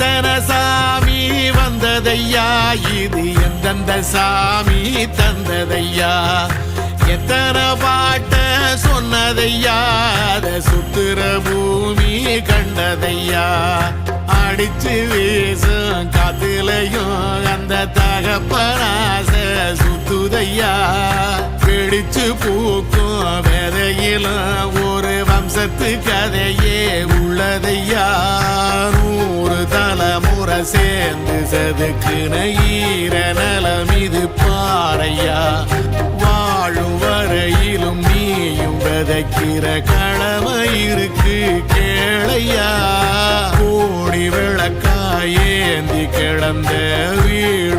எத்தனை சாமி வந்ததையா, இது எந்தெந்த சாமி தந்ததையா, எத்தனை பாட்ட சொன்னதையா, அத சுத்துற பூமி கண்டதையா, அடிச்சு வீசும் காத்துலையும் அந்த தகப்பனாச சுத்துதையா, பிடிச்சு பூக்கும் விதையிலும் ஒரு வம்சத்து கதையே உள்ளதையா, 100 தலைமுறை சேர்ந்து செதுக்குன ஈர நலம் இது பாறையா, வாழும் வரையிலும் நீயும் விதைக்கிற கடமை இருக்கு கேளையா, கோடி விளக்காயேந்தி கிடந்த வீடு